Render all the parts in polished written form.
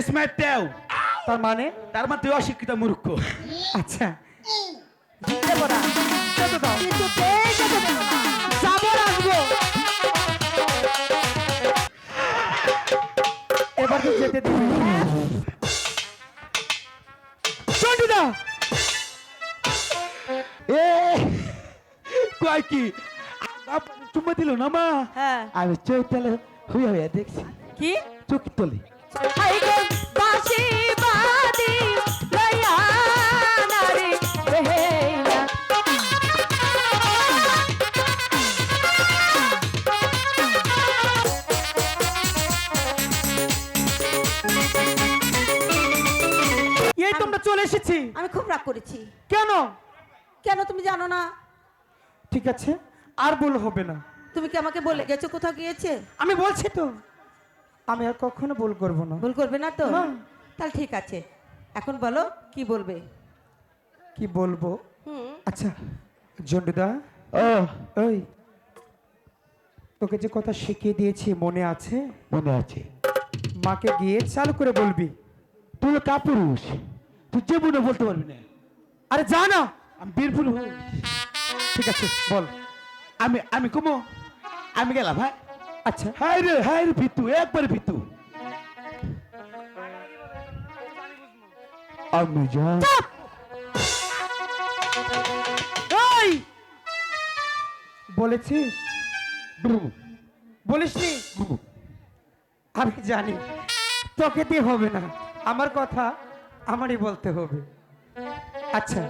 স্মার্টটাও তার মানে তার মানে তুই অশিক্ষিত মূর্খ। আচ্ছা দেবো না, যেতে দাও। কিছুতেই যেতে দেবো না। যাবো আর আসবো, এবার তো যেতে দিবে। চন্ডুদা এ কয় কি চুম্মা দিল না মা? হ্যাঁ আমি চোখ তলে হুইয়া হুইয়া দেখছি, কি চোখ তলে। হাই গো বাঁশি বাদি লইয়া নারী বেহেলা। এই তোমরা চলে এসেছি আমি খুব রাগ করেছি। কেন? কেন তুমি জানো না? ঠিক আছে, আর ভুল হবে না। তুমি কি আমাকে বলে গেছো কোথাও গিয়েছে? আমি বলছি তো, আমি আর কখনো ভুল করবো না। ভুল করবে না তো? না। তাহলে ঠিক আছে, এখন বলো কি বলবে। কি বলবো? হুম আচ্ছা জন্ডুদা, ও ওই তোকে যে কথা শিখিয়ে দিয়েছি মনে আছে? মনে আছে। মাকে গিয়ে চালু করে বলবি। তুই কাপুরুষ, তুই যে মনে বলতে পারবি না। আরে যা না। আমি বীরপুর ঠিক আছে বল। আমি আমি কমো, আমি গেলাম। হ্যাঁ আচ্ছা হাই রে ভিতু, একবারে ভিতু। আমি যা এই বলেছিস? বলিসনি? আমি জানি তোকে দিয়ে হবে না, আমার কথা আমারই বলতে হবে। আচ্ছা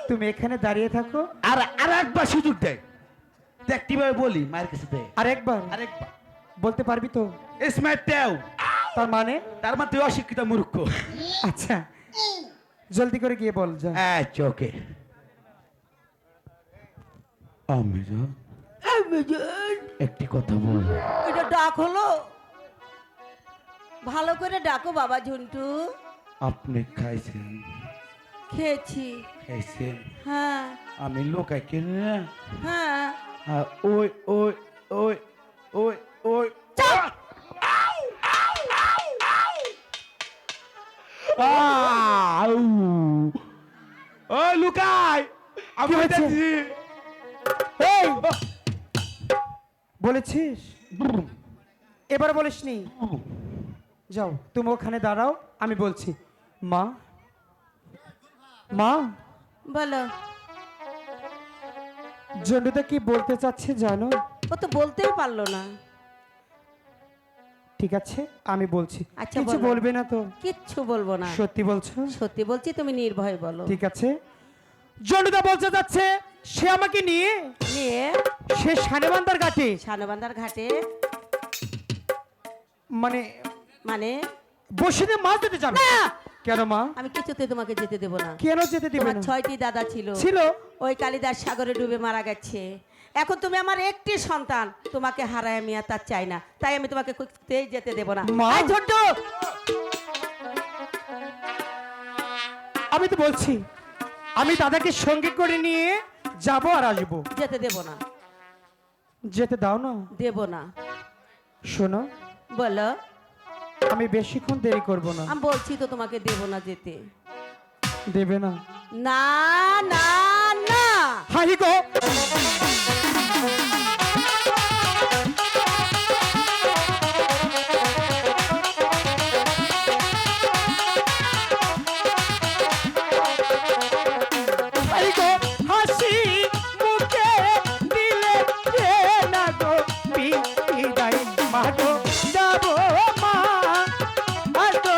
তুমি এখানে দাঁড়িয়ে থাকো, আর আর একবার সুযোগ দেয়, দেখ কিভাবে বলি মায়ের কাছে দে। আরেকবার আরেকবার বলতে পারবি তো? স্মার্টটাও তার মানে তার মানে তুই অশিক্ষিত মূর্খ। আচ্ছা জলদি করে গিয়ে বল যা। আচ্ছা ওকে। আমি যা একটি কথা বল। এটা ডাক হলো? ভালো করে ডাকো বাবা ঝন্টু। আপনি খাইছেন? খেয়েছি। খাইছেন? হ্যাঁ আমি লোকাই কিনে না। হ্যাঁ আর ওই ওই ওই ওই ওই আউ! ওই লুকাই, আমি কি হয়েছে? দেখছি। এই বলেছিস? এবার বলিসনি? যাও তুমি ওখানে দাঁড়াও, আমি বলছি। মা মা বলো। জন্ডুদা কি বলতে চাচ্ছে জানো? ও তো বলতেই পারলো না। ঠিক আছে আমি বলছি। আচ্ছা, কিছু বলো। বলবে না তো? কিচ্ছু বলবো না। সত্যি বলছো? সত্যি বলছি, তুমি নির্ভয় বলো। ঠিক আছে। জন্ডুদা বলতে যাচ্ছে সে আমাকে নিয়ে নিয়ে সে সানেবান্দার ঘাটে, শানবান্দার ঘাটে মানে মানে বসিতে মাছ দিতে যাবে। না! কেন মা? আমি কিছুতে তোমাকে যেতে দেবো না। কেন যেতে দিবে তোমার না? 6টি দাদা ছিল, ছিল। ওই কালিদাস সাগরে ডুবে মারা গেছে। এখন তুমি আমার একটি সন্তান, তোমাকে হারায় আমি আর তার চাই না, তাই আমি তোমাকে কিছুতেই যেতে দেবো না। মা! আয় ঝন্টু! আমি তো বলছি আমি দাদাকে সঙ্গে করে নিয়ে যাব আর আসবো। যেতে দেবো না। যেতে দাও না। দেবো না। শোনো বলো। আমি বেশিক্ষণ দেরি করব না। আমি বলছি তো তোমাকে দেবো না যেতে। দেবে না? না না না। হাই গো হাই গো হাসি মুখে দিলে যে না গো বিদায় মা গো যাবো মা আর গো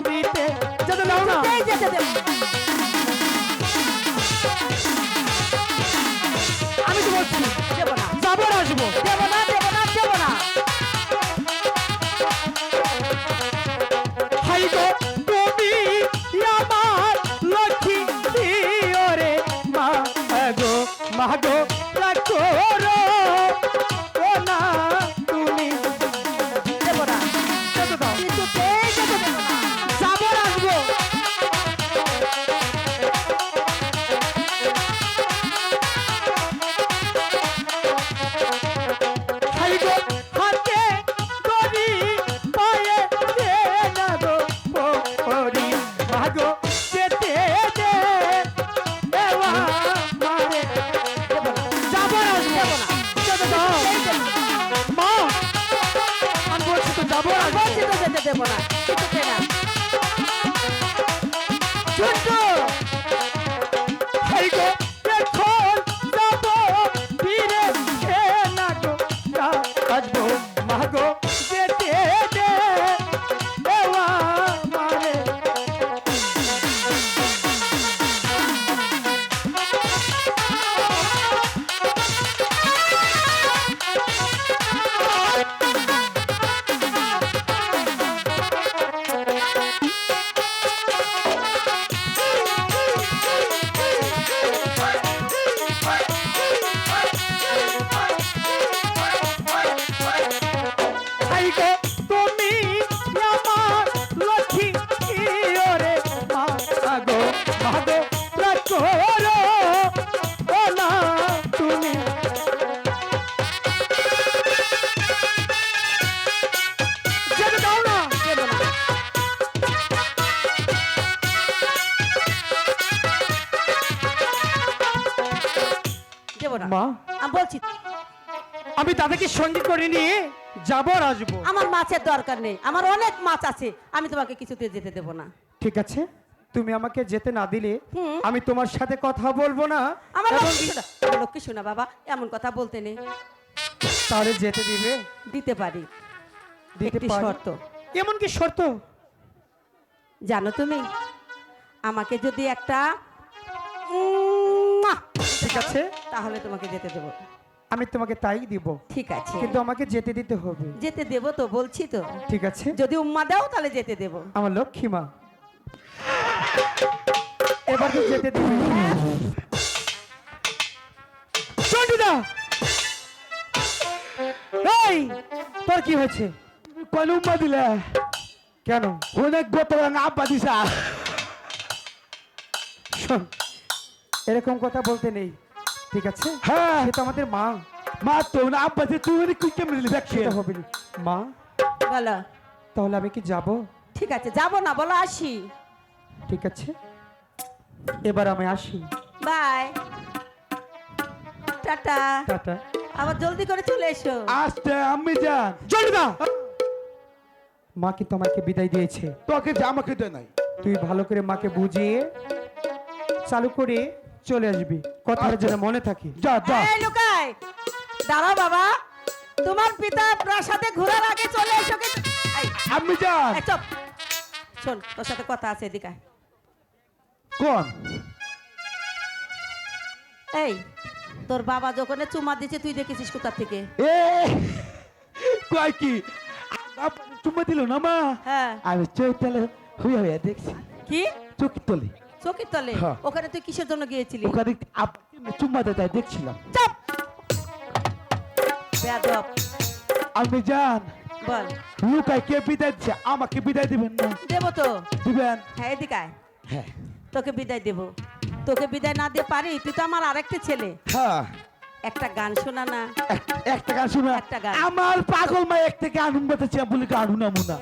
দিতে যেতে দাও না। এই যেতে দেবো। আমি মা আমি বলছি আমি তাদেরকে সঙ্গে করে নিয়ে যাবো আর আসবো। আমার মাছের দরকার নেই, আমার অনেক মাছ আছে, আমি তোমাকে কিছুতে যেতে দেবো না। ঠিক আছে, তুমি আমাকে যেতে না দিলে হুম। আমি তোমার সাথে কথা বলবো না। আমার এবং লক্ষ্মী শোনা, আমার লক্ষ্মী শোনা বাবা, এমন কথা বলতে নেই। তাহলে যেতে দিবে? দিতে পারি, দিতে একটি পারো? শর্ত। এমন কি শর্ত? জানো তুমি, আমাকে যদি একটা ঠিক আছে, তাহলে তোমাকে যেতে দেবো। আমি তোমাকে তাই দিব, ঠিক আছে, কিন্তু আমাকে যেতে দিতে হবে। যেতে দেবো তো, বলছি তো। ঠিক আছে, যদি উম্মা দাও তাহলে যেতে দেবো। আমার লক্ষ্মী মা, এবার তো যেতে দিবে। চন্ডিদা, এই তোর কি হয়েছে? কোন উম্মা দিলে? কেন? অনেক বোতল আব্বা দিছা। শোন, এরকম কথা বলতে নেই, ঠিক আছে? হ্যাঁ সে তো আমাদের মা, মা তো না আব্বা যে তুই অনেক কুই কেমন দিলি দেখছে। সেটা হবে না। মা, বলো। তাহলে আমি কি যাব? ঠিক আছে, যাবো না বলো, আসি। ঠিক আছে, এবার আমি আসি। Bye, tata. টাটা। আবার জলদি করে চলে এসো। আসতে আমি যান। চন্ডিদা, মা কি তোমাকে বিদায় দিয়েছে? তোকে যে আমাকে দে নাই। তুই ভালো করে মাকে বুঝিয়ে চালু করে চলে আসবি, কথাটা যেন মনে থাকে। যা যা। এই লুকাই, দাঁড়াও বাবা, তোমার পিতা প্রাসাদে ঘোরার আগে চলে এসো। এই, আমি যান। এই চুপ, শোন, তোর সাথে কথা আছে, এদিকে আয়। কোন? এই, তোর বাবা যখন চুমা দিচ্ছে তুই দেখেছিস কোথা থেকে? এ কয় কি আব্বা চুম্মা দিল না মা? হ্যাঁ। আমি চৈতালে হইয়া হইয়া দেখছি কি চোখে তলে। চকির তলে? হ্যাঁ। ওখানে তুই কিসের জন্য গিয়েছিলি? ওখানে আব্বা চুম্মা দেয় তাই দেখছিলাম। চুপ, বেয়াদব। আমি যান। বল। লুকাই কে বিদায় দিচ্ছে, আমাকে বিদায় দিবেন না? দেবো তো। দিবেন? হ্যাঁ, এদিকে আয়। হ্যাঁ তোকে বিদায় দেবো। তোকে বিদায় না দিয়ে পারি? তুই তো আমার আরেকটা ছেলে। হ্যাঁ। একটা গান শোনা না। একটা গান শুনে একটা গান। আমার পাগল মা এক থেকে আনুন বাতাচ্ছে বলে গানু না মুনা।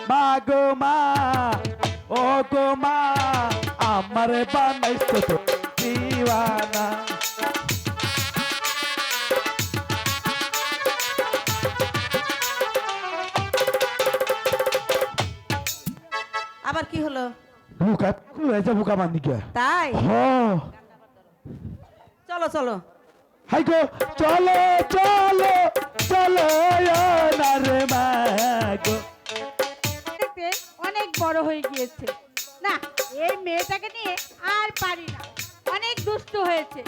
মা গো মা, ও গো মা, আমার বানাইছো তো দিওয়ানা। আবার কি হলো? বুকা হয়েছে বুকা বান্ধি কে? তাই? হ চলো চলো। হাই গো চলো চলো চলো না রে মা গো। দেখতে অনেক বড় হয়ে গিয়েছে না, এই মেয়েটাকে নিয়ে আর পারি না, অনেক দুষ্ট হয়েছে,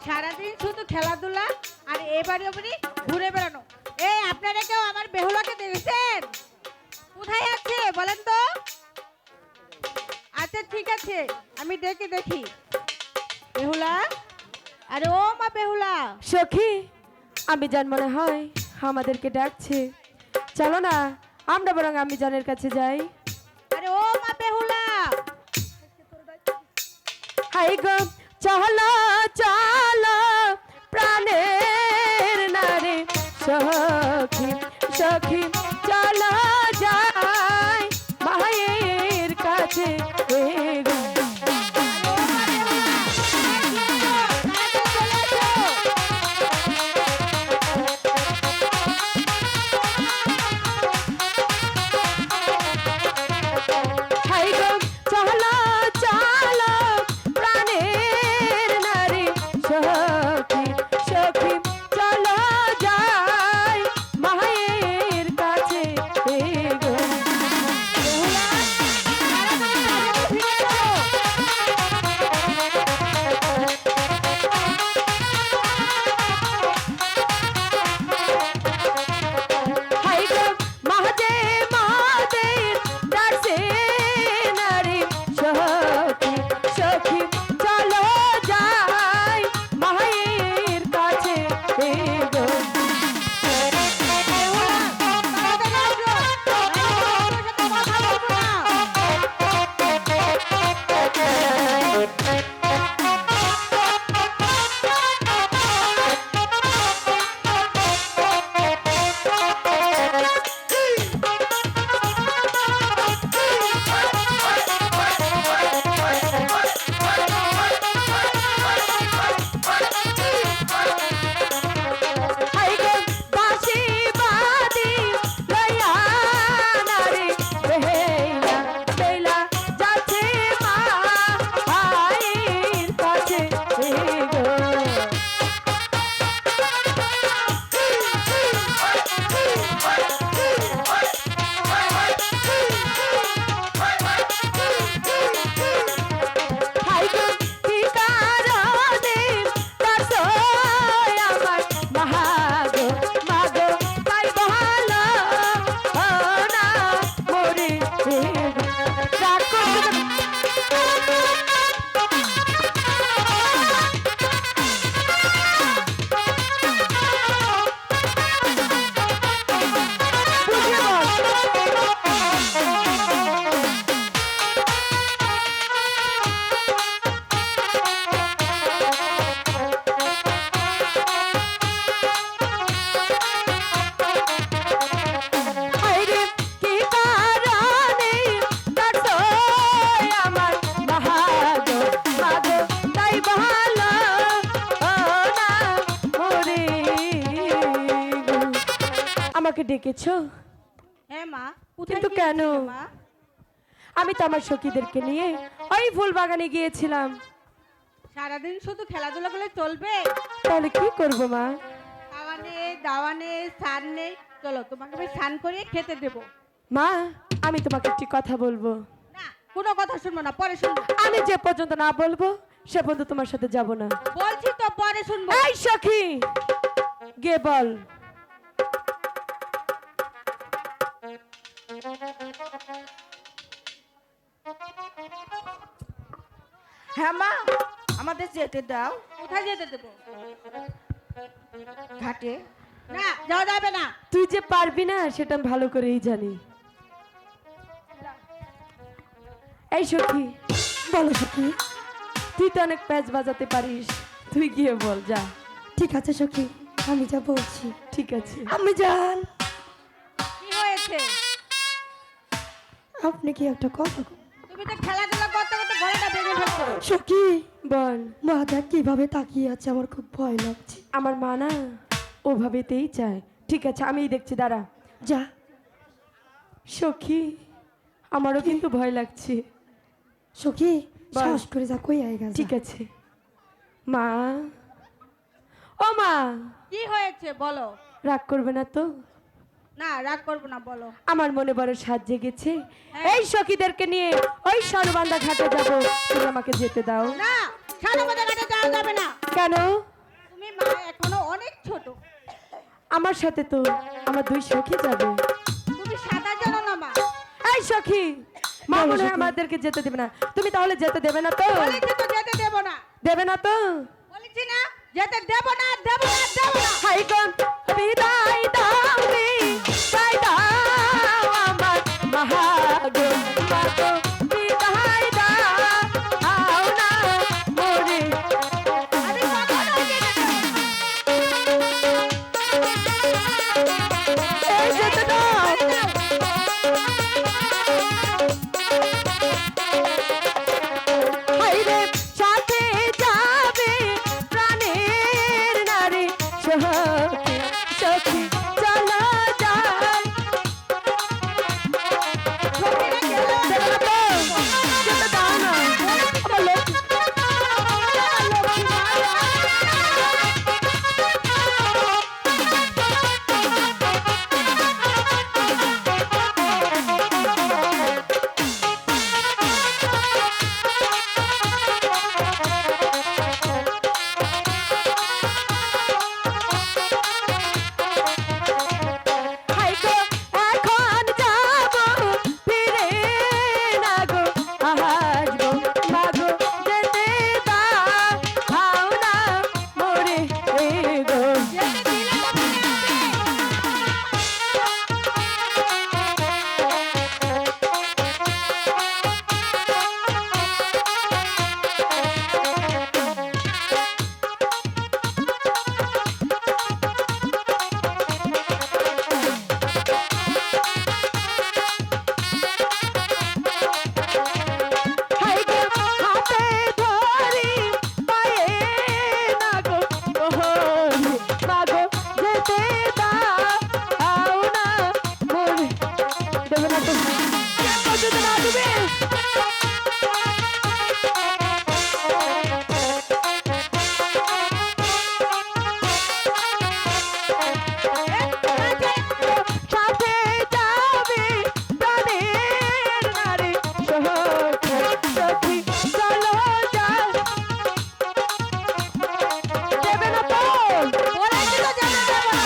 সারাদিন শুধু খেলাধুলা আর এবারে ওবারে ঘুরে বেড়ানো। এই আপনারা কেউ আমার বেহুলাকে দেখেছেন? কোথায় আছে বলেন তো? আচ্ছা ঠিক আছে, আমি ডেকে দেখি। বেহুলা, আরে ও মা বেহুলা। সখী, আমি জান মনে হয় আমাদেরকে ডাকছে, চলো না আমরা বরং আমি জানের কাছে যাই। আরে ও মা বেহুলা। হাই গো চলো চলো প্রাণের নারে সখী সখী, চলো যাই মায়ের কাছে। এ গো হাই গো চলো চলো প্রাণের নারী সখী সখী, চলো যাই মায়ের কাছে। ডেকেছো? হ্যাঁ মা, কোথায় কিন্তু কেন? গিয়েছিলে মা? আমি তো আমার সখীদেরকে নিয়ে ওই ফুল বাগানে গিয়েছিলাম। সারাদিন শুধু খেলাধুলা করলে চলবে? তাহলে কি করব মা? খাওয়া নেই, দাওয়া নেই, স্নান নেই। চলো তোমাকে আমি স্নান করিয়ে খেতে দেবো। মা, আমি তোমাকে একটি কথা বলবো। না, কোনো কথা শুনবো না, পরে শুনবো। আমি যে পর্যন্ত না বলবো সে পর্যন্ত তোমার সাথে যাব না। বলছি তো পরে শুনবো। এই সখী, গে বল। হ্যাঁ মা, আমাদের যেতে দাও কোথায় যেতে দেবো? ঘাটে। না, যাওয়া যাবে না। তুই যে পারবি না সেটা আমি ভালো করেই জানি। এই সখী, বলো সখী। তুই তো অনেক প্যাচ বাজাতে পারিস, তুই গিয়ে বল যা। ঠিক আছে সখী, আমি যা বলছি। ঠিক আছে। আমি জান, কি হয়েছে? আপনি কি একটা কথা তুমি তো খেলাধুলা করতে করতে গলাটা ভেঙে ফেলছো। সখী, বল। মা দেখ কিভাবে তাকিয়ে আছে, আমার খুব ভয় লাগছে। আমার মা না ওভাবেতেই চায়। ঠিক আছে, আমিই দেখছি, দাঁড়া। যা। সখী, আমারও কিন্তু ভয় লাগছে। সখী, বল। সাহস করে যা, কই আয় গেছে। ঠিক আছে। মা, ও মা, কি হয়েছে বলো? রাগ করবে না তো? না, রাগ করবো না, বলো। আমার মনে বড় সাজ জেগেছে। হ্যাঁ। এই সখীদেরকে নিয়ে ওই সরবান্দা ঘাটে যাব, তুমি আমাকে যেতে দাও। না, সারাবাদা ঘাটে যাওয়া যাবে না। কেন? তুমি মা এখনো অনেক ছোট। আমার সাথে তো আমার দুই সখী যাবে। তুমি সাঁতার জানো না মা। এই সখী, মা মনে হয় আমাদেরকে যেতে দেবে না। তুমি তাহলে যেতে দেবে না তো? বলেছি তো যেতে দেবো না। দেবে না তো? বলেছি না যেতে দেবো না, দেবো না, দেবো না। হাই গন, বিদায় দাও রে, বিদায় দাও আমার মহাগো, মাগো, বিদায় দাও না মোরে। আমি কখনো যেতে দেবো না। এই যেতে দাও। হাই রে, সাথে যাবে প্রাণের নারী সখী, সখী চলো যাই। দেবে না তো? যেতে দাও না। আমার লক্ষ্মী। হাই গো, এখন যাবো, ফিরে না গো, আসবো মাগো, যেতে দাও না মোরে গো। যেতে দিলে তো ফিরে আসবে। হাই গো, হাতে ধরি পায়ে না গো, ওহরে মাগো, যেতে দাও না মোরে। দেবে না তো? যেতে না দেবে? সাথে যাবে প্রাণের নারী সখী, সখী চলো যাও। দেবে না তো? বলেছি তো যেতে দেবো না।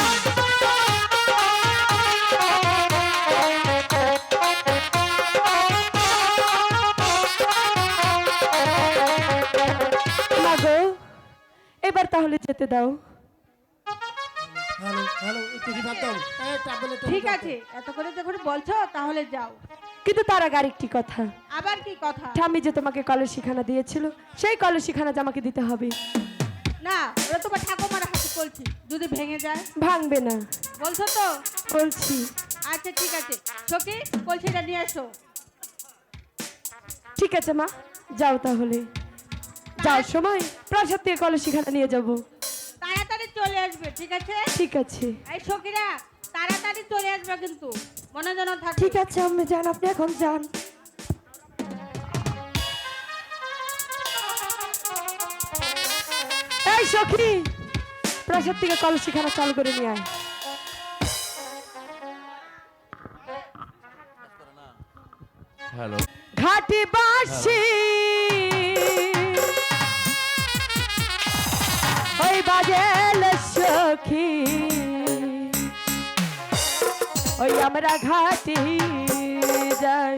মাগো, এবার তাহলে যেতে দাও। হ্যালো হ্যালো একটু রিভার দাও। এই ট্রাভেল একটু ঠিক reverb আছে, এত করে যখন বলছো তাহলে যাও। কিন্তু তার আগে আরেকটি কথা। আবার কি কথা? ঠাম্মি যে তোমাকে কলসিখানা দিয়েছিল, সেই কলসিখানা যে আমাকে দিতে হবে। না, ওরা তোমার ঠাকুমার হাতে বলছি, যদি ভেঙে যায়। ভাঙবে না, বলছো তো? বলছি। আচ্ছা ঠিক আছে, সখী কলসিটা নিয়ে এসো। ঠিক আছে মা, যাও তাহলে। যাওয়ার সময় প্রাসাদ থেকে কলসিখানা নিয়ে যাব। তাড়াতাড়ি চলে আসবে, ঠিক আছে? ঠিক আছে। এই সখীরা তাড়াতাড়ি চলে আসবে কিন্তু মনে যেন থাকে। ঠিক আছে আম্মি যান, আপনি এখন যান। এই সখী, প্রাসাদ থেকে কলসিখানা চালু করে নিয়ে আয়। হ্যালো, ঘাটি বাসি ওই বাজেল সখী, ওই আমরা ঘাটি যাই।